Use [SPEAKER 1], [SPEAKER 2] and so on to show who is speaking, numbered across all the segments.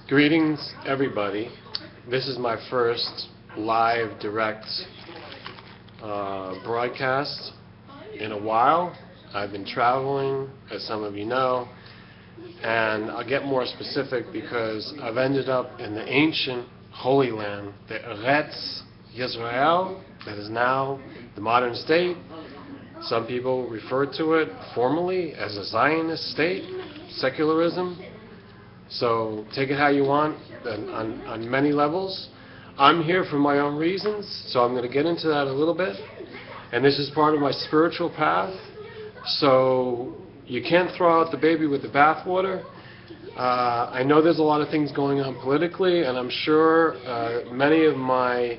[SPEAKER 1] Greetings, everybody. This is my first live, direct broadcast in a while. I've been traveling, as some of you know, and I'll get more specific because I've ended up in the ancient Holy Land, the Eretz Yisrael, that is now the modern state. Some people refer to it formally as a Zionist state, secularism. So take it how you want on many levels. I'm here for my own reasons, so I'm going to get into that a little bit. And this is part of my spiritual path. So you can't throw out the baby with the bathwater. I know there's a lot of things going on politically, and I'm sure many of my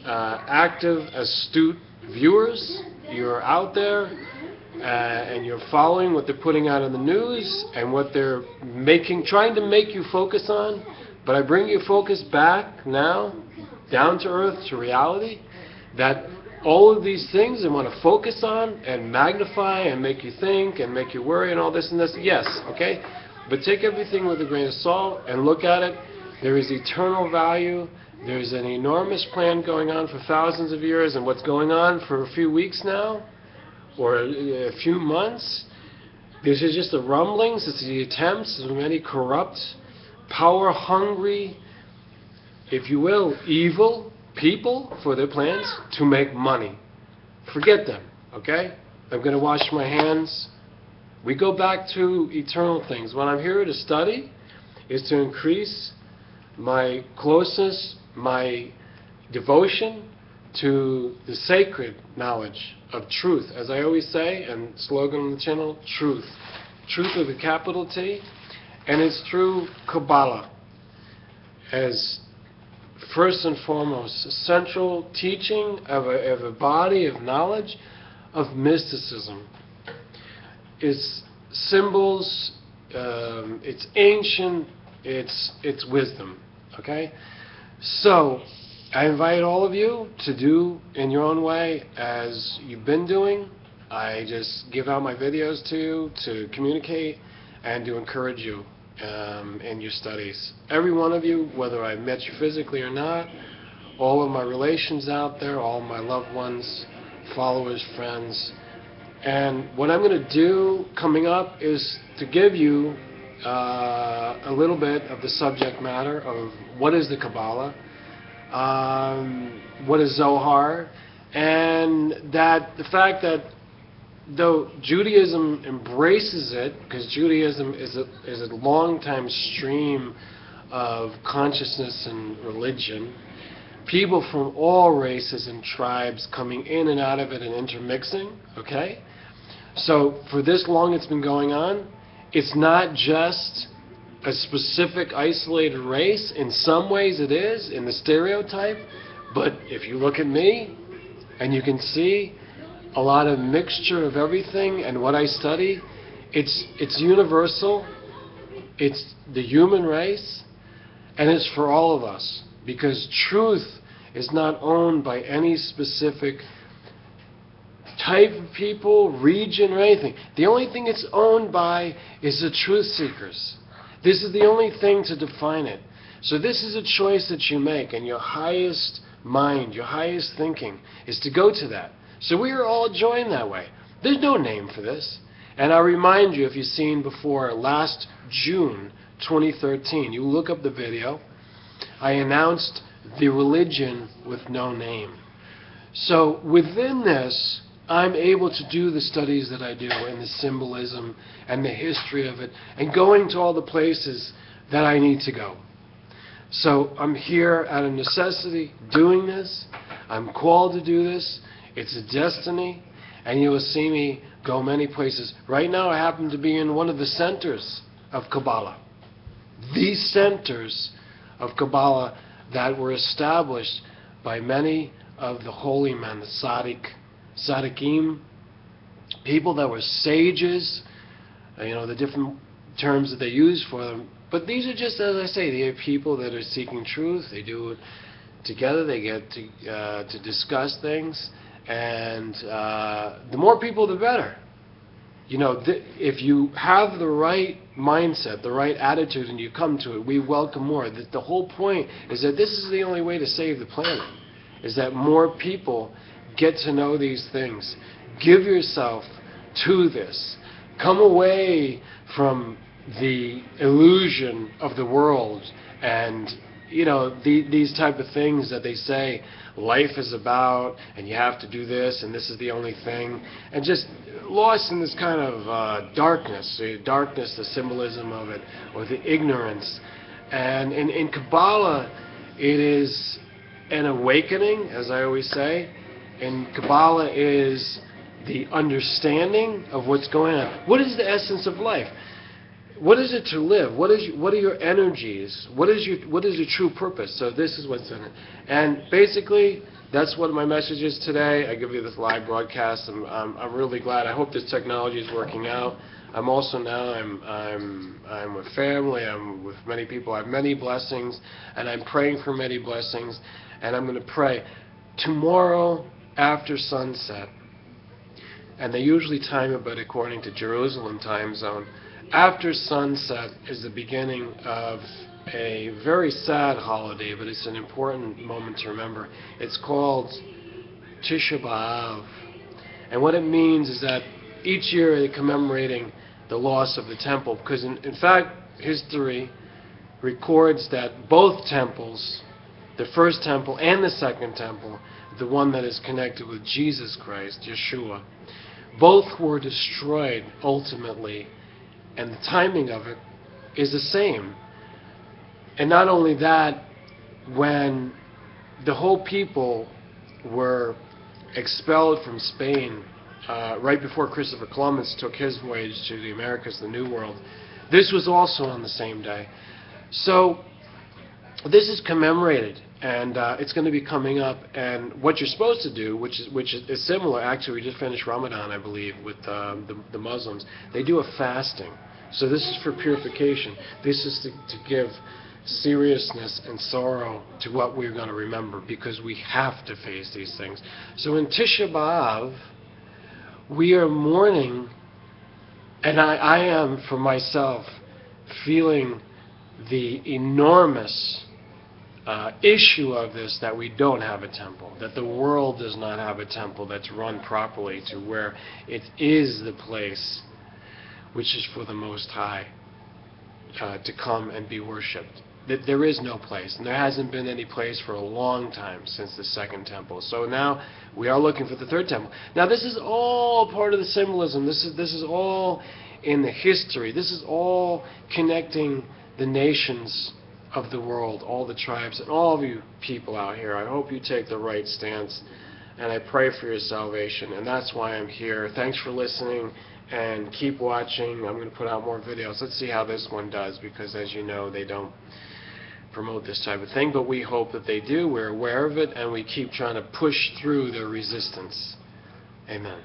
[SPEAKER 1] active, astute viewers, you're out there and you're following what they're putting out in the news and what they're trying to make you focus on. But I bring your focus back now, down to earth, to reality, that all of these things I want to focus on and magnify and make you think and make you worry and all this and this. Yes, okay? But take everything with a grain of salt and look at it. There is eternal value. There's an enormous plan going on for thousands of years, and what's going on for a few weeks now, or a few months, this is just the rumblings, it's the attempts of many corrupt, power-hungry, if you will, evil people for their plans to make money. Forget them, okay? I'm going to wash my hands. We go back to eternal things. What I'm here to study is to increase my closeness, my devotion to the sacred knowledge of truth. As I always say, and slogan on the channel, truth. Truth with a capital T. And it's through Kabbalah as first and foremost essential teaching of a body of knowledge of mysticism. It's symbols, it's ancient, it's wisdom. Okay? So I invite all of you to do in your own way as you've been doing. I just give out my videos to you to communicate and to encourage you in your studies. Every one of you, whether I met you physically or not, all of my relations out there, all my loved ones, followers, friends. And what I'm going to do coming up is to give you a little bit of the subject matter of what is the Kabbalah, what is Zohar, and that the fact that though Judaism embraces it, because Judaism is a long-time stream of consciousness and religion, people from all races and tribes coming in and out of it and intermixing, okay? So for this long it's been going on. It's not just a specific isolated race. In some ways it is, in the stereotype, but if you look at me and you can see a lot of mixture of everything and what I study, it's universal, it's the human race, and it's for all of us, because truth is not owned by any specific type of people, region, or anything. The only thing it's owned by is the truth seekers. This is the only thing to define it. So this is a choice that you make, and your highest mind, your highest thinking is to go to that. So we are all joined that way. There's no name for this. And I remind you, if you've seen before, last June 2013, you look up the video, I announced the religion with no name. So within this, I'm able to do the studies that I do and the symbolism and the history of it and going to all the places that I need to go. So I'm here out of necessity doing this. I'm called to do this. It's a destiny, and you will see me go many places. Right now I happen to be in one of the centers of Kabbalah. These centers of Kabbalah that were established by many of the holy men, the tzaddikim, people that were sages, the different terms that they use for them. But these are just, as I say, they are people that are seeking truth. They do it together. They get to discuss things. And the more people, the better. If you have the right mindset, the right attitude, and you come to it, we welcome more. The whole point is that this is the only way to save the planet, is that more people get to know these things. Give yourself to this. Come away from the illusion of the world and, these type of things that they say life is about, and you have to do this, and this is the only thing, and just lost in this kind of darkness, the symbolism of it, or the ignorance. And in Kabbalah, it is an awakening, as I always say, and Kabbalah is the understanding of what's going on. What is the essence of life? What is it to live? What are your energies? What is your true purpose? So this is what's in it. And basically, that's what my message is today. I give you this live broadcast. I'm really glad. I hope this technology is working out. I'm also now I'm with family. I'm with many people. I have many blessings, and I'm praying for many blessings. And I'm going to pray tomorrow after sunset. And they usually time it, but according to Jerusalem time zone. After sunset is the beginning of a very sad holiday, but it's an important moment to remember. It's called Tisha B'Av. And what it means is that each year they're commemorating the loss of the temple, because in fact history records that both temples, the first temple and the second temple, the one that is connected with Jesus Christ, Yeshua, both were destroyed ultimately. And the timing of it is the same. And not only that, when the whole people were expelled from Spain right before Christopher Columbus took his voyage to the Americas, the New World, this was also on the same day. So this is commemorated, and it's going to be coming up. And what you're supposed to do, which is similar, actually, we just finished Ramadan, I believe, with the Muslims. They do a fasting. So this is for purification. This is to give seriousness and sorrow to what we're going to remember, because we have to face these things. So in Tisha B'Av, we are mourning, and I am, for myself, feeling the enormous issue of this, that we don't have a temple, that the world does not have a temple that's run properly to where it is the place which is for the Most High to come and be worshipped. That there is no place, and there hasn't been any place for a long time since the second temple. So now we are looking for the third temple. Now this is all part of the symbolism. This is all in the history. This is all connecting the nations of the world, all the tribes, and all of you people out here. I hope you take the right stance, and I pray for your salvation, and that's why I'm here. Thanks for listening, and keep watching. I'm going to put out more videos. Let's see how this one does, because as you know, they don't promote this type of thing, but we hope that they do. We're aware of it, and we keep trying to push through their resistance. Amen.